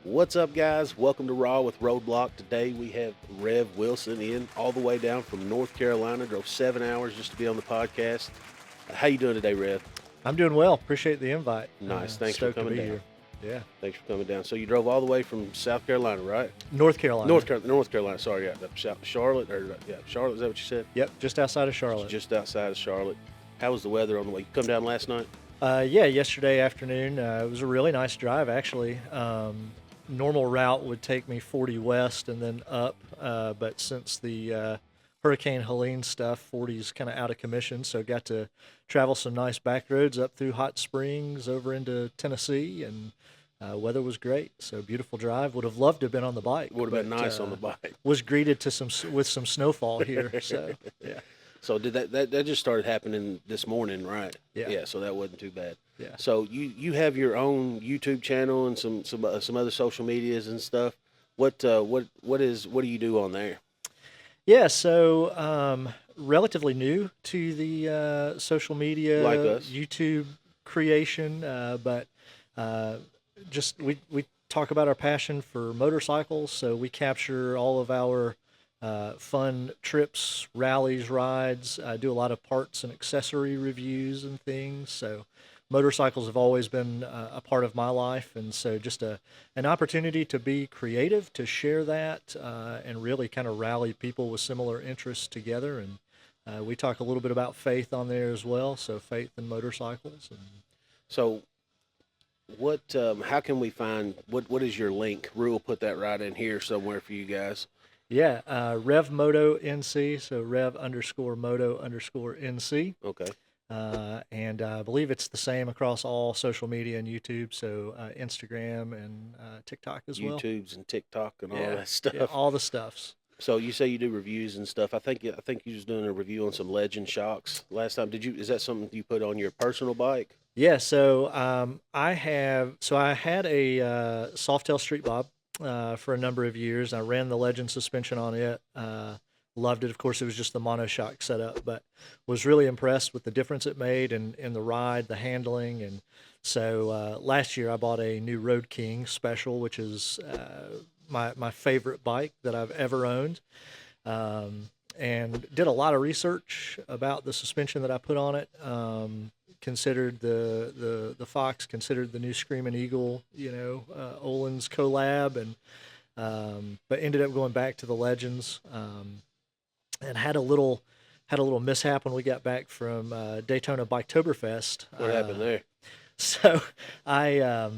What's up, guys? Welcome to Raw with Roadbloc. Today we have Rev Wilson in all the way down from North Carolina. Drove 7 hours just to be on the podcast. How you doing today, Rev? I'm doing well. Appreciate the invite. Nice. Thanks for Stoked to coming be down. here. Yeah. Thanks for coming down. So you drove all the way from South Carolina, right? North Carolina. North Carolina. Sorry, Charlotte, Charlotte. Is that what you said? Yep, just outside of Charlotte. Just outside of Charlotte. How was the weather on the way? You come down last night? Yeah, yesterday afternoon. It was a really nice drive, actually. Normal route would take me 40 west and then up, but since the Hurricane Helene stuff, 40 is kind of out of commission, so got to travel some nice back roads up through Hot Springs over into Tennessee, and weather was great. So beautiful drive. Would have loved to have been on the bike. Would have been nice on the bike. Was greeted with some snowfall here. So yeah. So did that just started happening this morning, right? Yeah. Yeah. So that wasn't too bad. Yeah. So you have your own YouTube channel and some other social medias and stuff. What do you do on there? Yeah. So relatively new to the social media, Like us. YouTube creation, but just we talk about our passion for motorcycles. So we capture all of our fun trips, rallies, rides. I do a lot of parts and accessory reviews and things. So motorcycles have always been a part of my life, and so just an opportunity to be creative, to share that, and really kind of rally people with similar interests together. And we talk a little bit about faith on there as well. So faith and motorcycles. And So what? How can we find what is your link? Rue will put that right in here somewhere for you guys. yeah, Rev Moto NC. So Rev_Moto_NC. Okay. And I believe it's the same across all social media and YouTube, so Instagram and TikTok as well. YouTubes and TikTok and all Yeah, that stuff. yeah, all the stuffs. So you say you do reviews and stuff. I think you was doing a review on some Legend shocks last time. Is that something you put on your personal bike? Yeah, so I had a Softail Street Bob for a number of years. I ran the Legend suspension on it. Loved it. Of course, it was just the monoshock setup, but was really impressed with the difference it made in the ride, the handling. And so last year I bought a new Road King Special, which is my favorite bike that I've ever owned, and did a lot of research about the suspension that I put on it. Considered the Fox, considered the new Screaming Eagle, Olin's collab, and but ended up going back to the Legends. And had a little mishap when we got back from Daytona Biketoberfest. What happened there? So I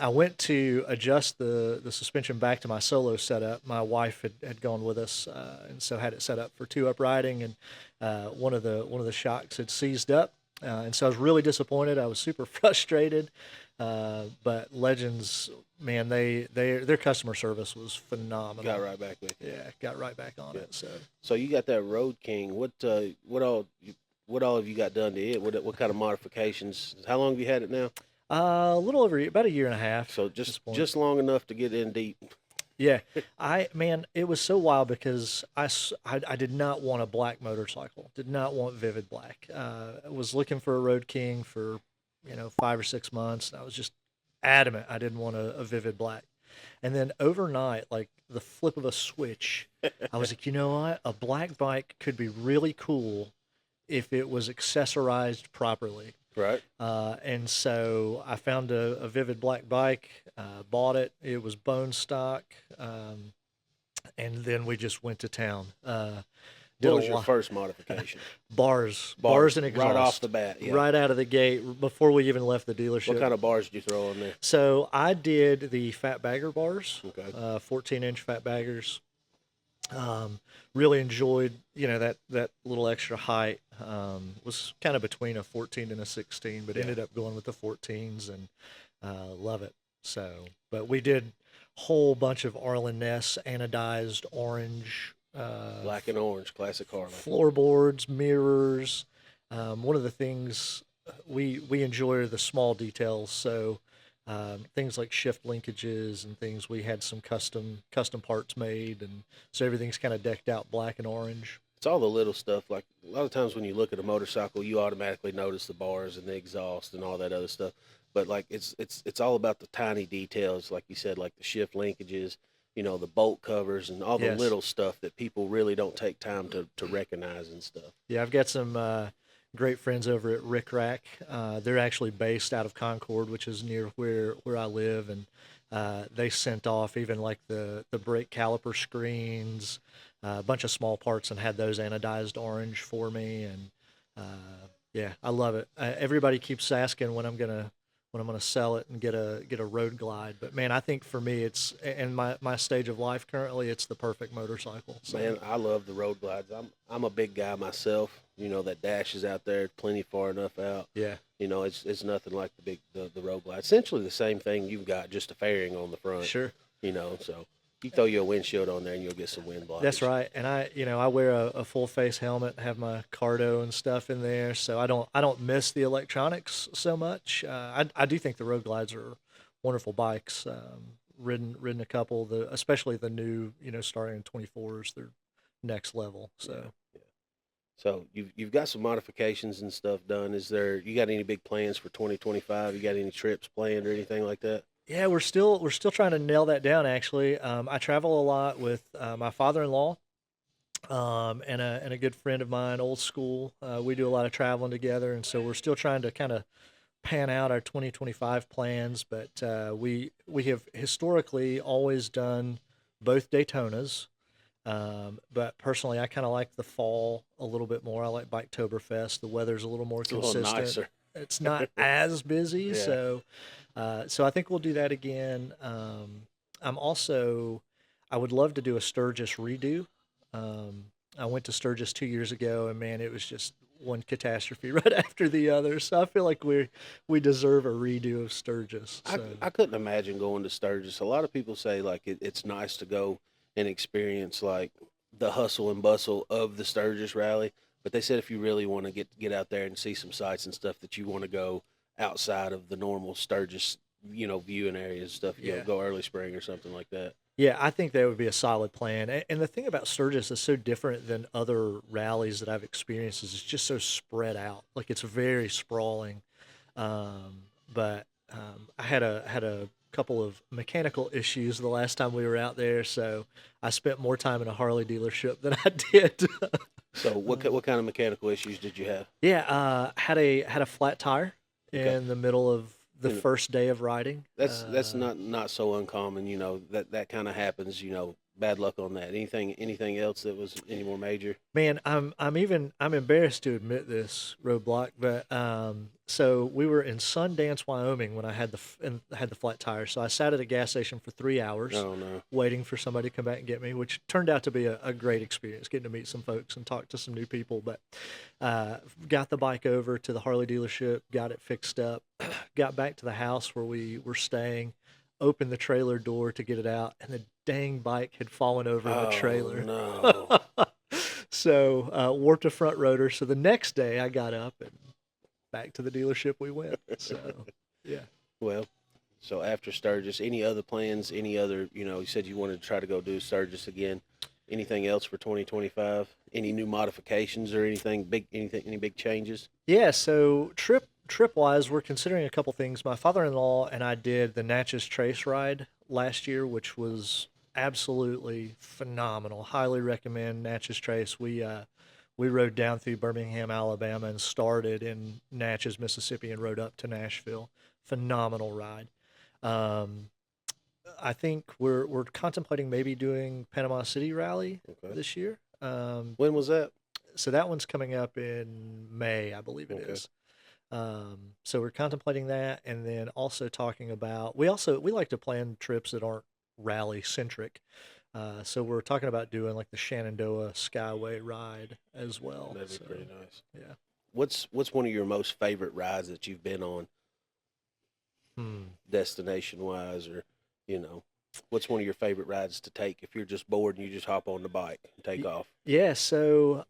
went to adjust the suspension back to my solo setup. My wife had gone with us, and so had it set up for 2-up riding, and one of the shocks had seized up, and so I was really disappointed. I was super frustrated, but Legends, man, their customer service was phenomenal. Got right back with you. Yeah, got right back on it. So you got that Road King. What all have you got done to it? What kind of modifications? How long have you had it now? A little over about a year and a half. So just long enough to get in deep. Yeah, it was so wild because I did not want a black motorcycle. Did not want vivid black. I was looking for a Road King for 5 or 6 months, and I was just adamant I didn't want a vivid black. And then overnight, like the flip of a switch, I was like, you know what? A black bike could be really cool if it was accessorized properly. Right. And so I found a vivid black bike, bought it. It was bone stock, and then we just went to town. What was your first modification? Bars and exhaust. Right off the bat, yeah. Right out of the gate, before we even left the dealership. What kind of bars did you throw on there? So I did the fat bagger bars, Okay. 14-inch fat baggers. Really enjoyed, that little extra height. Was kind of between a 14 and a 16, but ended up going with the 14s, and love it. So, but we did a whole bunch of Arlen Ness anodized orange, Black and orange, classic Harley. floorboards, mirrors. One of the things we enjoy are the small details. So things like shift linkages and things. We had some custom parts made, and so everything's kind of decked out black and orange. It's all the little stuff. Like a lot of times when you look at a motorcycle, you automatically notice the bars and the exhaust and all that other stuff. But like it's all about the tiny details, like you said, like the shift linkages, the bolt covers and all the Yes. little stuff that people really don't take time to recognize and stuff. Yeah, I've got some great friends over at Rick Rack. They're actually based out of Concord, which is near where I live, and they sent off even like the brake caliper screens, a bunch of small parts, and had those anodized orange for me. And yeah, I love it. Everybody keeps asking when I'm gonna sell it and get a road glide. But man, I think for me, it's in my stage of life currently, it's the perfect motorcycle. So Man, I love the road glides. I'm a big guy myself. That dash is out there plenty far enough out. yeah, It's nothing like the road glide. Essentially the same thing you've got, just a fairing on the front. sure. So you throw you a windshield on there and you'll get some wind blockage. That's right. And I wear a full face helmet, have my cardo and stuff in there, so I don't miss the electronics so much. I do think the road glides are wonderful bikes. Ridden a couple, especially the new, starting in 24s, they're next level. So Yeah. So you've got some modifications and stuff done. You got any big plans for 2025? You got any trips planned or anything like that? yeah, we're still trying to nail that down. Actually, I travel a lot with my father-in-law, and a good friend of mine, old school. We do a lot of traveling together, and so we're still trying to kind of pan out our 2025 plans. But we have historically always done both Daytonas. But personally, I kind of like the fall a little bit more. I like Biketoberfest. The weather's a little more It's a little consistent. nicer. It's not as busy, Yeah. so I think we'll do that again. I would love to do a Sturgis redo. I went to Sturgis 2 years ago, and man, it was just one catastrophe right after the other. So I feel like we deserve a redo of Sturgis. So I couldn't imagine going to Sturgis. A lot of people say like it's nice to go and experience like the hustle and bustle of the Sturgis rally, but they said if you really want to get out there and see some sights and stuff, that you want to go outside of the normal Sturgis, viewing areas and stuff. yeah. Go early spring or something like that. Yeah, I think that would be a solid plan. And the thing about Sturgis is so different than other rallies that I've experienced is it's just so spread out. Like it's very sprawling. But I had a couple of mechanical issues the last time we were out there, so I spent more time in a Harley dealership than I did. So what kind of mechanical issues did you have? Yeah, had a flat tire Okay. in the middle of the You know, first day of riding. that's not so uncommon. That kind of happens. Bad luck on that. Anything else that was any more major? Man, I'm embarrassed to admit this, Roadbloc, but so we were in Sundance, Wyoming when I had the flat tire. So I sat at a gas station for 3 hours Oh no. waiting for somebody to come back and get me, which turned out to be a great experience, getting to meet some folks and talk to some new people. But got the bike over to the Harley dealership, got it fixed up, got back to the house where we were staying, opened the trailer door to get it out, and the dang bike had fallen over in the trailer. No. So warped a front rotor. So the next day I got up and back to the dealership we went. So yeah. Well, so after Sturgis, any other plans? Any other? You said you wanted to try to go do Sturgis again. Anything else for 2025? Any new modifications or anything big? Any big changes? Yeah, so trip wise, we're considering a couple things. My father-in-law and I did the Natchez Trace ride last year, which was absolutely phenomenal. Highly recommend Natchez Trace. We rode down through Birmingham, Alabama, and started in Natchez, Mississippi, and rode up to Nashville. Phenomenal ride. Um, I think we're contemplating maybe doing Panama City Rally Okay. this year. When was that? So that one's coming up in May, I believe it Okay. is. So we're contemplating that, and then also talking about we like to plan trips that aren't rally centric. So we're talking about doing like the Shenandoah Skyway ride as well. That'd be So, pretty nice. yeah. What's one of your most favorite rides that you've been on, destination wise, or what's one of your favorite rides to take if you're just bored and you just hop on the bike and take off? Yeah. So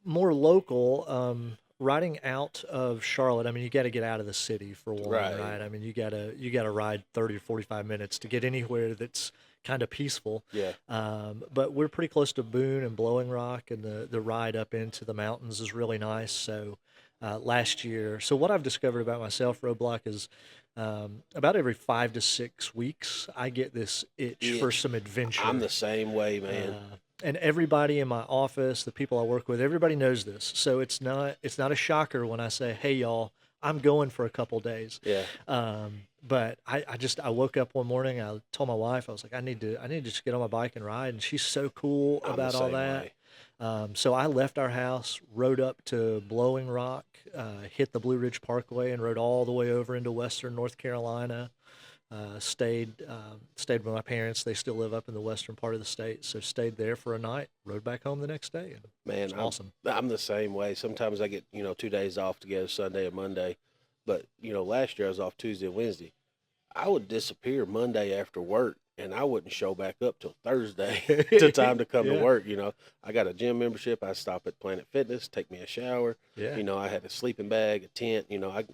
more local. riding out of Charlotte, I mean, you got to get out of the city for one, Right. right? I mean, you got to ride 30 or 45 minutes to get anywhere that's kind of peaceful. Yeah. But we're pretty close to Boone and Blowing Rock, and the ride up into the mountains is really nice. So last year, so what I've discovered about myself, Roadbloc, is about every 5 to 6 weeks, I get this itch for Itch. some adventure. I'm the same way, man. And everybody in my office, the people I work with, everybody knows this. So it's not a shocker when I say, "Hey, y'all, I'm going for a couple days." Yeah. But I woke up one morning. I told my wife, I was like, I need to just get on my bike and ride. And she's so cool I'm about the all same that. way. So I left our house, rode up to Blowing Rock, hit the Blue Ridge Parkway, and rode all the way over into western North Carolina. Stayed with my parents. They still live up in the western part of the state, so stayed there for a night. Rode back home the next day, and Man, it was awesome. I'm the same way. Sometimes I get 2 days off together, Sunday and Monday. But last year I was off Tuesday and Wednesday. I would disappear Monday after work, and I wouldn't show back up till Thursday to time to come to Yeah. work. I got a gym membership. I stop at Planet Fitness, take me a shower. Yeah. I had a sleeping bag, a tent. I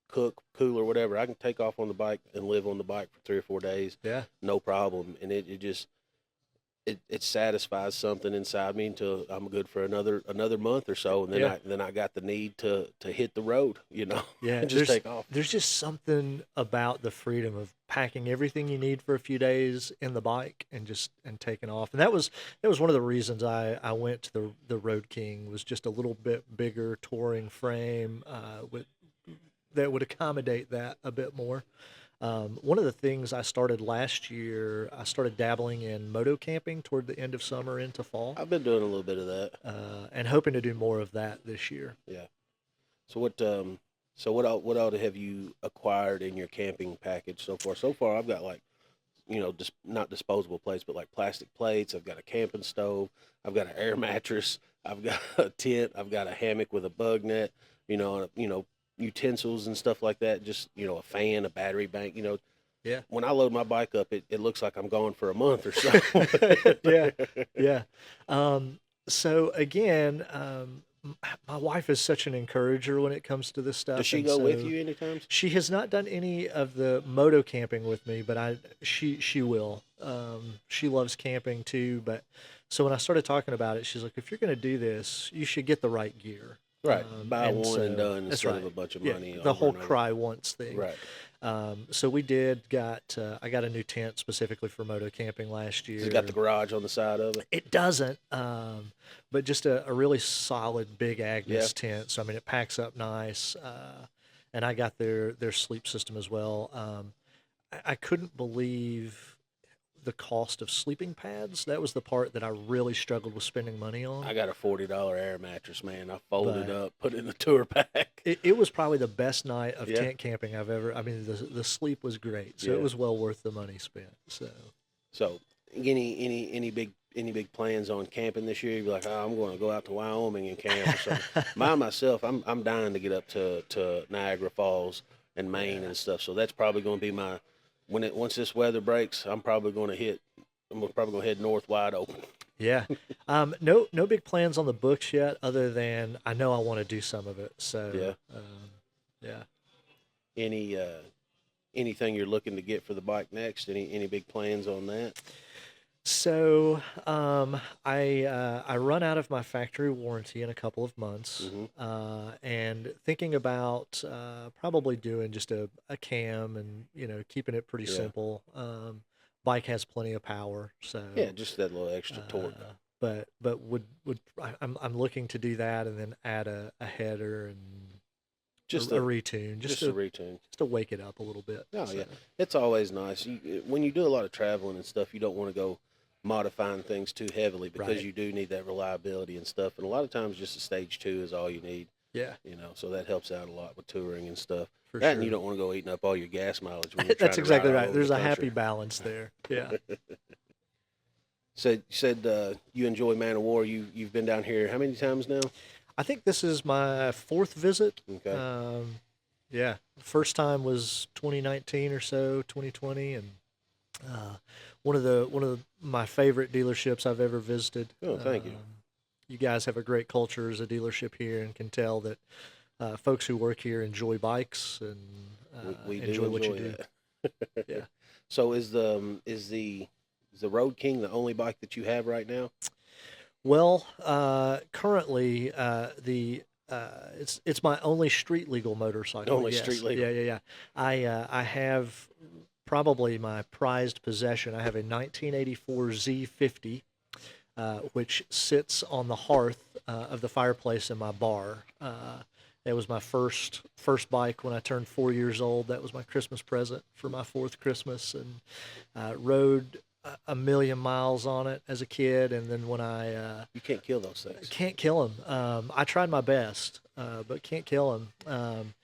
cook, cool, or whatever. I can take off on the bike and live on the bike for 3 or 4 days, Yeah. no problem. And it just it satisfies something inside me until I'm good for another month or so, and then Yeah. I got the need to hit the road, Yeah. and just take off. There's just something about the freedom of packing everything you need for a few days in the bike and taking off. And that was one of the reasons I went to the Road King, was just a little bit bigger touring frame that would accommodate that a bit more. One of the things I started last year, I started dabbling in moto camping toward the end of summer into fall, I've been doing a little bit of that. and hoping to do more of that this year. Yeah. So what all have you acquired in your camping package so far? So far, I've got just not disposable plates, but like plastic plates. I've got a camping stove. I've got an air mattress. I've got a tent. I've got a hammock with a bug net. Utensils and stuff like that. Just a fan, a battery bank. Yeah. When I load my bike up, it looks like I'm gone for a month or so. Yeah. Yeah. So again, my wife is such an encourager when it comes to this stuff. Does she and go with so you anytime? She has not done any of the moto camping with me, but she will. She loves camping too. But so when I started talking about it, she's like, "If you're going to do this, you should get the right gear." Right. Buy one so and done that's instead right. of a bunch of Yeah, money. the over whole and over. cry once thing. Right. So we I got a new tent specifically for moto camping last year. Has it got the garage on the side of it? It doesn't, but just a really solid big Agnes tent. So I mean, it packs up nice, and I got their sleep system as well. I couldn't believe the cost of sleeping pads. That was the part that I really struggled with spending money on. I got a $40 air mattress, man. I folded But- up, put it in the tour pack. It was probably the best night of Yeah. tent camping I've ever. I mean, the sleep was great, so Yeah. it was well worth the money spent. So, any big plans on camping this year? You'd be like, oh, I'm going to go out to Wyoming and camp or something. Myself, I'm dying to get up to Niagara Falls and Maine and stuff. So that's probably going to be my once this weather breaks. I'm probably going to head north wide open. Yeah. No big plans on the books yet, other than I know I want to do some of it. So yeah. Anything you're looking to get for the bike next? Any big plans on that? So I run out of my factory warranty in a couple of months, and thinking about probably doing just a cam and keeping it pretty simple. Bike has plenty of power, so Yeah, just that little extra torque. But I'm looking to do that and then add a header and Just a a retune, just a retune. just to wake it up a little bit. Oh so. yeah, it's always nice. When you do a lot of traveling and stuff, you don't want to go modifying things too heavily because Right. you do need that reliability and stuff. And a lot of times, just a stage 2 is all you need. Yeah, So that helps out a lot with touring and stuff. for That sure. and you don't want to go eating up all your gas mileage when you're trying That's to exactly ride all right. over There's the a happy country. balance there. Yeah. So you said you enjoy Man of War. You've been down here how many times now? I think this is my 4th visit. Okay. Yeah, first time was 2019 or so, 2020, and one of my favorite dealerships I've ever visited. Oh, thank you. You guys have a great culture as a dealership here, and can tell that folks who work here enjoy bikes and We do enjoy what you enjoy do. that. Yeah. So is the Road King the only bike that you have right now? Well, currently, it's my only street legal motorcycle. Only street Yes. Yeah, legal. yeah, yeah. I have probably my prized possession. I have a 1984 Z50, which sits on the hearth of the fireplace in my bar. It was my first bike when I turned 4 years old. That was my Christmas present for my fourth Christmas, and rode a million miles on it as a kid. And then when I You can't kill those things. can't kill them, I tried my best, but can't kill them.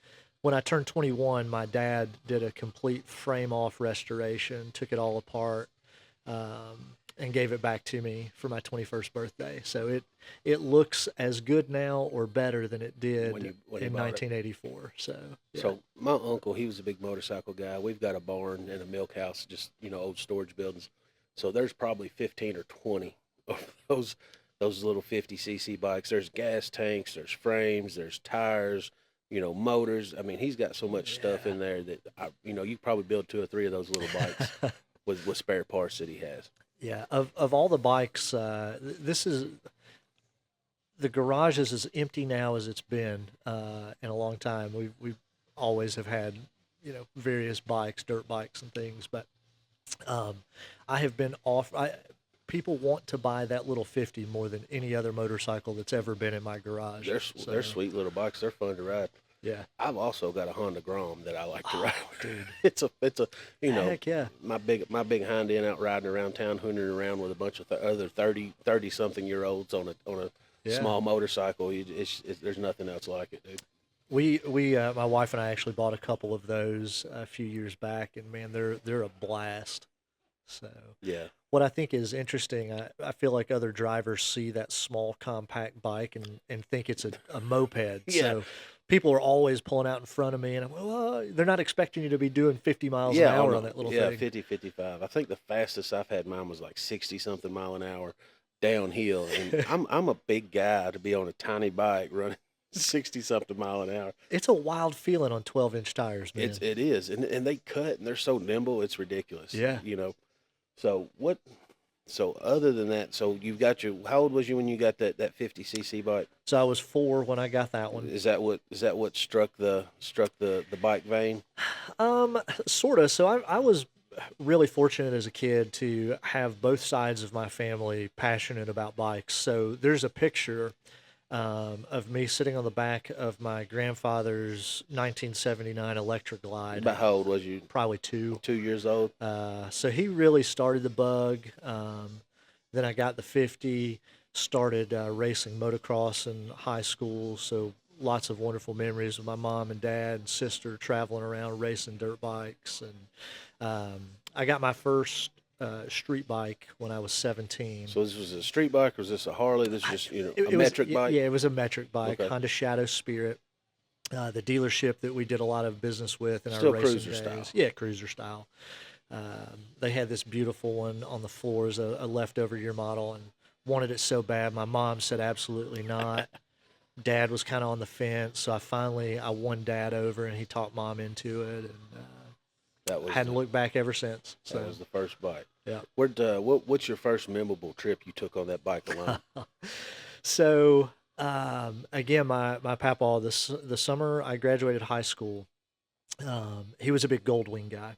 When I turned 21, my dad did a complete frame off restoration, took it all apart, and gave it back to me for my 21st birthday. So it looks as good now or better than it did When you in bought it. 1984. So yeah. So my uncle, he was a big motorcycle guy. We've got a barn and a milk house, just old storage buildings. So there's probably 15 or 20 of those little 50cc bikes. There's gas tanks, there's frames, there's tires, motors. I mean, he's got so much stuff in there that you could probably build 2 or 3 of those little bikes with spare parts that he has. Yeah, of all the bikes, this is the garage is as empty now as it's been in a long time. We always have had various bikes, dirt bikes and things, but I have been off. People want to buy that little 50 more than any other motorcycle that's ever been in my garage. They're sweet little bikes. They're fun to ride. Yeah. I've also got a Honda Grom that I like to ride. Dude. It's a Heck yeah. my big Honda out riding around town, hooning around with a bunch of other 30 something year olds on a Yeah. small motorcycle. There's nothing else like it, dude. We my wife and I actually bought a couple of those a few years back, and man, they're a blast. So Yeah. what I think is interesting, I feel like other drivers see that small compact bike and think it's a moped. Yeah. So people are always pulling out in front of me, and I'm well, they're not expecting you to be doing 50 miles an hour on that little thing. 50, 55. I think the fastest I've had mine was like 60 something mile an hour downhill, and I'm a big guy to be on a tiny bike running 60 something mile an hour. It's a wild feeling on 12-inch tires, man. It is, and they cut and they're so nimble, it's ridiculous. Yeah. So what? So other than that, so you've got how old was you when you got that 50cc bike? So I was 4 when I got that one. Is that what struck the bike vein? Sort of. So I was really fortunate as a kid to have both sides of my family passionate about bikes. So there's a picture of me sitting on the back of my grandfather's 1979 Electric Glide. About how old was you? Probably 2. 2 years old. So he really started the bug. Then I got the 50, started racing motocross in high school. So lots of wonderful memories of my mom and dad and sister traveling around racing dirt bikes. And I got my first street bike when I was 17. So this was a street bike, or was this a Harley? This is just It a was- metric bike. Yeah, it was a metric bike, Okay. Honda Shadow Spirit. The dealership that we did a lot of business with in Still our racing cruiser days. style. Yeah, cruiser style. They had this beautiful one on the floors, a leftover year model, and wanted it so bad. My mom said absolutely not. Dad was kind of on the fence, so I won Dad over, and he talked Mom into it, and That was hadn't looked back ever since. that So was the first bike. yeah. What's your first memorable trip you took on that bike alone? So again, my papa, the summer I graduated high school, he was a big Goldwing guy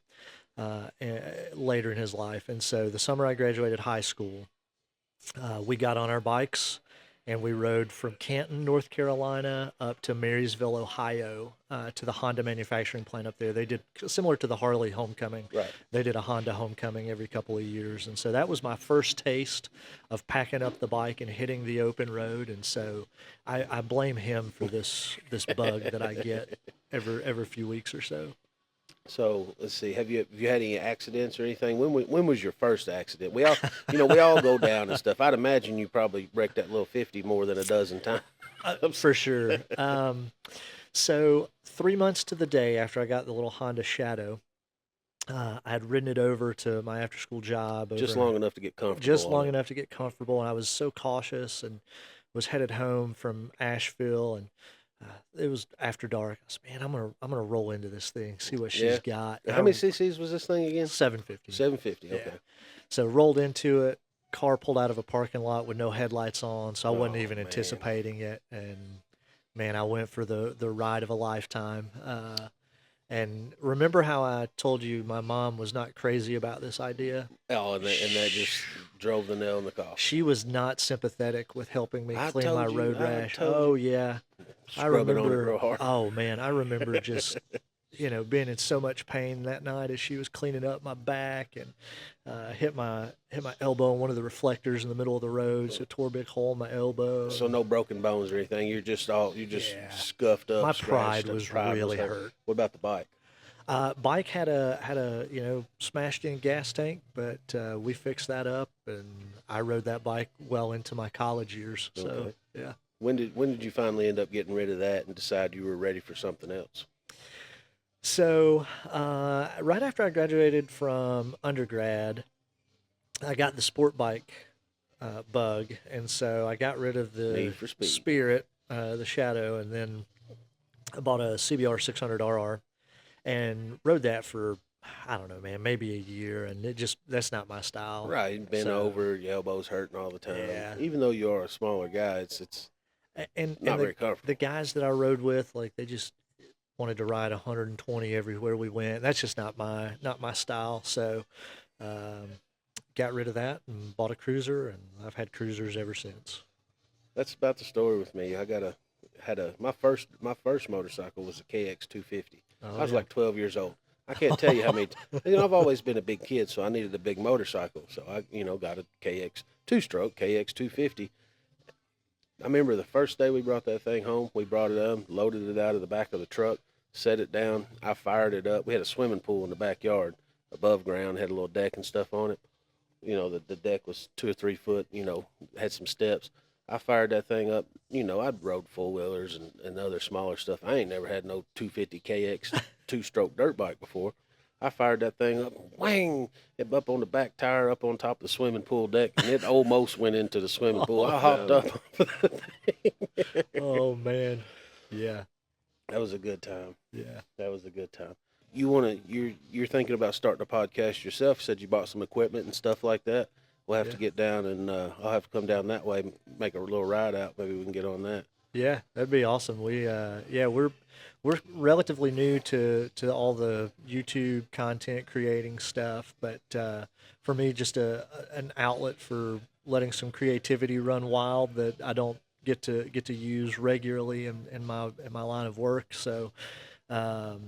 later in his life. And so the summer I graduated high school, we got on our bikes and we rode from Canton, North Carolina, up to Marysville, Ohio, to the Honda manufacturing plant up there. They did similar to the Harley homecoming. Right. They did a Honda homecoming every couple of years. And so that was my first taste of packing up the bike and hitting the open road. And so I blame him for this bug that I get every few weeks or so. So let's see. Have you had any accidents or anything? When was your first accident? We all go down and stuff. I'd imagine you probably wrecked that little 50 more than a dozen times. For sure. So 3 months to the day after I got the little Honda Shadow, I had ridden it over to my after-school job. Just long enough to get comfortable. Just on long it. enough to get comfortable, and I was so cautious and was headed home from Asheville and it was after dark. I said, man, I'm gonna roll into this thing, see what Yeah. she's got. How many cc's was this thing again? 750. 750. Yeah. Okay. So rolled into it. Car pulled out of a parking lot with no headlights on, so I wasn't Oh even man. anticipating it. And man, I went for the ride of a lifetime. And remember how I told you my mom was not crazy about this idea? Oh, and that just drove the nail in the coffin. She was not sympathetic with helping me I clean my told you. road I rash. told Oh you. yeah, I Scrubbing on it remember. real hard. Oh man, I remember just being in so much pain that night as she was cleaning up my back and hit my elbow on one of the reflectors in the middle of the road, so it tore a big hole in my elbow. So no broken bones or anything. You just Yeah. scuffed up, My scratched pride up. was Pride really hurt. What about the bike? Bike had a smashed in gas tank, but we fixed that up, and I rode that bike well into my college years. So Okay. yeah. When did you finally end up getting rid of that and decide you were ready for something else? So right after I graduated from undergrad, I got the sport bike bug, and so I got rid of the Need for Speed. Spirit, the Shadow, and then I bought a CBR 600RR and rode that for, I don't know, man, maybe a year, and that's not my style. Right, bent So, over, your elbows hurting all the time. Yeah. Even though you are a smaller guy, it's and not very the comfortable. guys that I rode with, like, they just wanted to ride 120 everywhere we went. That's just not my style. So um, got rid of that and bought a cruiser, and I've had cruisers ever since. That's about the story with me. My first motorcycle was a KX 250. Oh, I was yeah. like 12 years old. I can't tell you how many. I've always been a big kid, so I needed a big motorcycle. So I got a KX two-stroke KX 250. I remember the first day we brought that thing home. We brought it up, loaded it out of the back of the truck, set it down. I fired it up. We had a swimming pool in the backyard, above ground, had a little deck and stuff on it. The deck was 2 or 3 foot. Had some steps. I fired that thing up. I'd rode four wheelers and other smaller stuff. I ain't never had no 250 KX two-stroke dirt bike before. I fired that thing up, whang! It up on the back tire, up on top of the swimming pool deck, and it almost went into the swimming pool. I hopped up off of that thing. Oh man, yeah, That was a good time. yeah. That was a good time. You're thinking about starting a podcast yourself. You said you bought some equipment and stuff like that. We'll have to Yeah. get down, and I'll have to come down that way, make a little ride out. Maybe we can get on that. Yeah, that'd be awesome. We're relatively new to all the YouTube content creating stuff, but for me, just an outlet for letting some creativity run wild that I don't get to use regularly in my line of work. So um,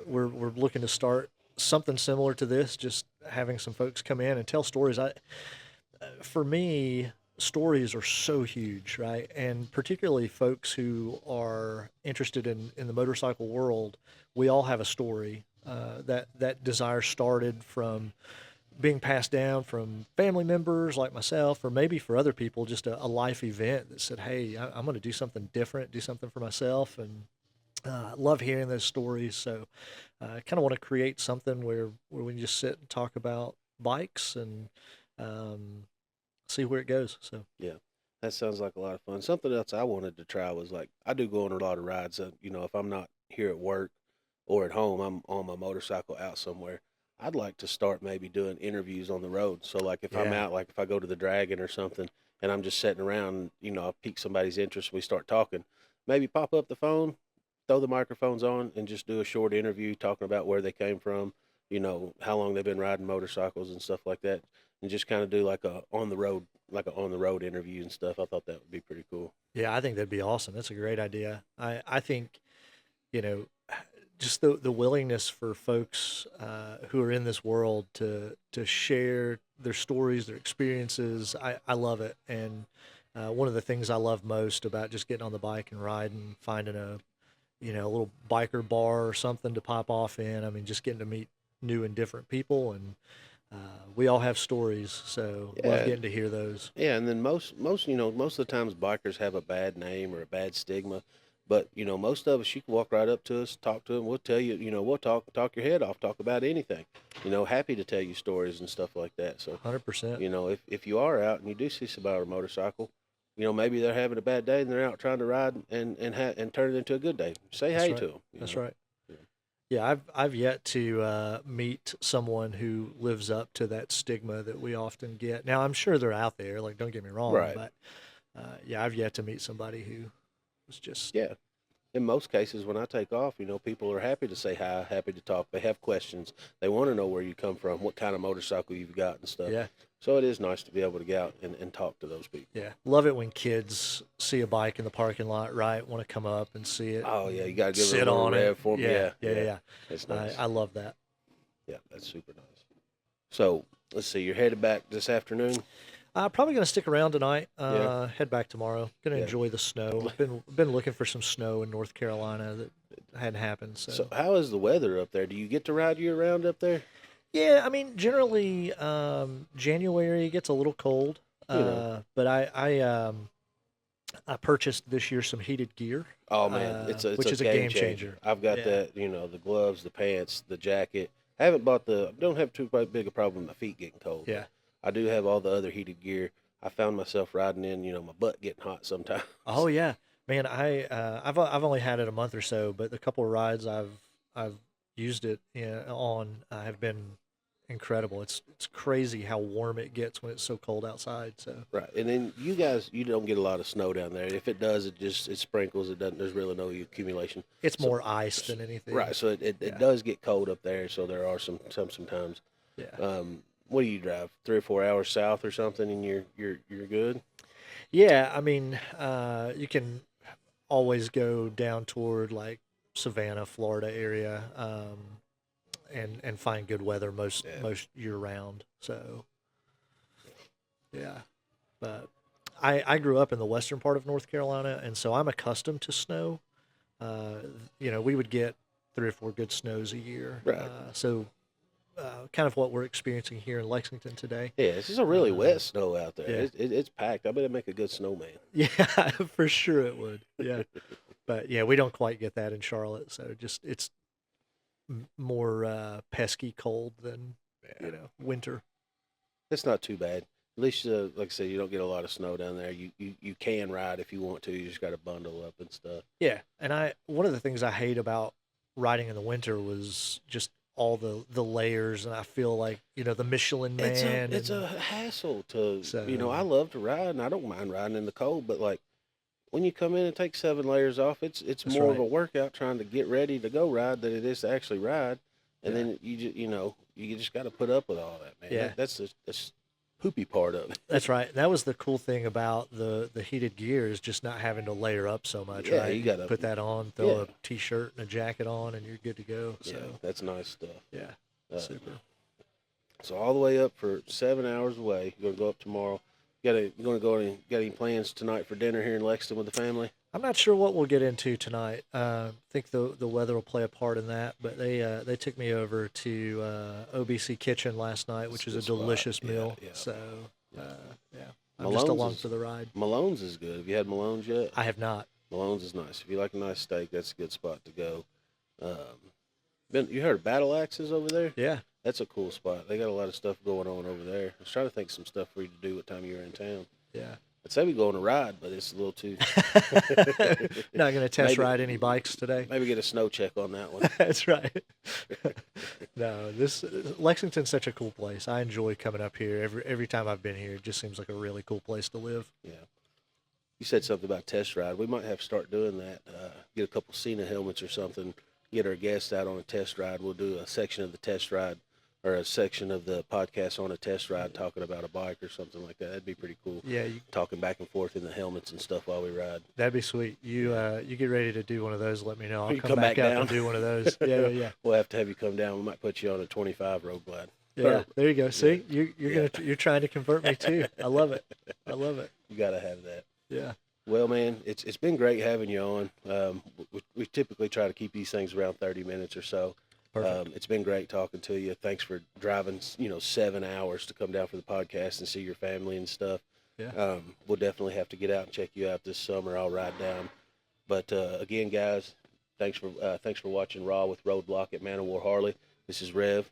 we're looking to start something similar to this, just having some folks come in and tell stories. For me, stories are so huge, right? And particularly folks who are interested in the motorcycle world, we all have a story. That desire started from being passed down from family members like myself, or maybe for other people, just a life event that said, "Hey, I'm going to do something different, do something for myself." And I love hearing those stories. So I kind of want to create something where we can just sit and talk about bikes and um, see where it goes. So Yeah, that sounds like a lot of fun. Something else I wanted to try was like I do go on a lot of rides. If I'm not here at work or at home, I'm on my motorcycle out somewhere. I'd like to start maybe doing interviews on the road. So like if I'm Yeah. out, like if I go to the Dragon or something, and I'm just sitting around, I'll pique somebody's interest. We start talking. Maybe pop up the phone, throw the microphones on, and just do a short interview talking about where they came from, how long they've been riding motorcycles and stuff like that, and just kind of do like a on the road interview and stuff. I thought that would be pretty cool. yeah, I think that'd be awesome. That's a great idea. I think, you know, just the willingness for folks who are in this world to share their stories, their experiences. I love it. And one of the things I love most about just getting on the bike and riding, finding a little biker bar or something to pop off in. I mean, just getting to meet new and different people, and we all have stories, so love Yeah. getting to hear those. Yeah, and then most of the times bikers have a bad name or a bad stigma, but most of us, you can walk right up to us, talk to them, we'll tell you, we'll talk your head off, talk about anything, happy to tell you stories and stuff like that. So 100%. if you are out and you do see somebody on a motorcycle, maybe they're having a bad day and they're out trying to ride and turn it into a good day. Say That's hey right. to them. That's right. Yeah, I've yet to meet someone who lives up to that stigma that we often get. Now, I'm sure they're out there. Like, don't get me wrong, Right. but yeah, I've yet to meet somebody who was just Yeah. In most cases, when I take off, people are happy to say hi, happy to talk. They have questions. They want to know where you come from, what kind of motorcycle you've got and stuff. yeah, So it is nice to be able to get out and talk to those people. yeah. Love it when kids see a bike in the parking lot, right? Want to come up and see it, Oh, yeah, you got to give it a sit little on rev it. for them. Yeah, Yeah, yeah, yeah. That's nice. I love that. Yeah, that's super nice. So let's see, you're headed back this afternoon? Probably gonna stick around tonight. Yeah. Head back tomorrow. Gonna Yeah. enjoy the snow. Been looking for some snow in North Carolina that hadn't happened. So how is the weather up there? Do you get to ride year round up there? Yeah, I mean, generally, January gets a little cold, but I purchased this year some heated gear, Oh man, it's which is a game changer. I've got Yeah. that, the gloves, the pants, the jacket. I don't have too big a problem with my feet getting cold. Yeah. I do have all the other heated gear. I found myself riding in, my butt getting hot sometimes. Oh yeah, man. I've only had it a month or so, but the couple of rides I've used it on have been incredible. It's crazy how warm it gets when it's so cold outside. So Right. And then you guys, you don't get a lot of snow down there. If it does, it sprinkles. It doesn't, there's really no accumulation. it's So, more ice than anything. right. So it Yeah. does get cold up there. So there are sometimes. Yeah. What do you drive? 3 or 4 hours south or something, and you're good. Yeah, I mean, you can always go down toward like Savannah, Florida area, and find good weather Yeah. most year round. So yeah, but I grew up in the western part of North Carolina, and so I'm accustomed to snow. Uh, we would get 3 or 4 good snows a year. Right. Kind of what we're experiencing here in Lexington today. Yeah, it's just a really wet snow out there. Yeah. It's packed. I bet it'd make a good snowman. Yeah, for sure it would. Yeah. But yeah, we don't quite get that in Charlotte, so just it's more pesky cold than winter. It's not too bad. At least, like I said, you don't get a lot of snow down there. You can ride if you want to. You just got to bundle up and stuff. Yeah, and one of the things I hate about riding in the winter was just all the layers, and I feel like the Michelin Man. It's a hassle to So- I love to ride and I don't mind riding in the cold, but like when you come in and take 7 layers off, it's That's more of right. a workout trying to get ready to go ride than it is to actually ride. And Yeah. then you just got to put up with all that, man. Yeah. That's the poopy part of it. That's right. That was the cool thing about the heated gear is just not having to layer up so much. Yeah, right? you gotta- put that on, throw yeah. a t-shirt and a jacket on, and you're good to go. So Yeah, that's nice stuff. yeah, Uh, super. So all the way up for 7 hours away. You're gonna go up tomorrow. You gonna go and got any plans tonight for dinner here in Lexington with the family? I'm not sure what we'll get into tonight. I think the weather will play a part in that. But they took me over to OBC Kitchen last night, which is a Good spot. delicious Yeah, meal. yeah. So yeah, I'm Malone's just along is- for the ride. Malone's is good. Have you had Malone's yet? I have not. Malone's is nice. If you like a nice steak, that's a good spot to go. You heard of Battle Axes over there? Yeah, That's a cool spot. They got a lot of stuff going on over there. I was trying to think of some stuff for you to do what time you were in town. yeah. I'd say we go on a ride, but it's a little too. Not going to test Maybe- ride any bikes today. Maybe get a snow check on that one. That's right. No, Lexington's such a cool place. I enjoy coming up here every time I've been here. It just seems like a really cool place to live. Yeah. You said something about test ride. We might have to start doing that. Get a couple Cena helmets or something. Get our guests out on a test ride. We'll do a section of the test ride or a section of the podcast on a test ride talking about a bike or something like that. That'd be pretty cool. Yeah, Talking back and forth in the helmets and stuff while we ride. that'd be sweet. You get ready to do one of those. Let me know. I'll You come come back back out down. and do one of those. Yeah. We'll have to have you come down. We might put you on a 25 road glide. Yeah, there you go. See, you're Yeah. you're trying to convert me too. I love it. I love it. You got to have that. Yeah. Well, man, it's been great having you on. We typically try to keep these things around 30 minutes or so. Perfect. It's been great talking to you. Thanks for driving, 7 hours to come down for the podcast and see your family and stuff. Yeah. We'll definitely have to get out and check you out this summer. I'll ride down. But again, guys, thanks for watching Raw with Roadbloc at Man O War Harley. This is Rev.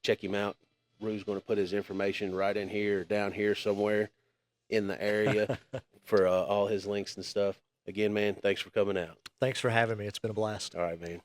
Check him out. Rue's going to put his information right in here or down here somewhere in the area. for all his links and stuff. Again, man, thanks for coming out. Thanks for having me. It's been a blast. All right, man.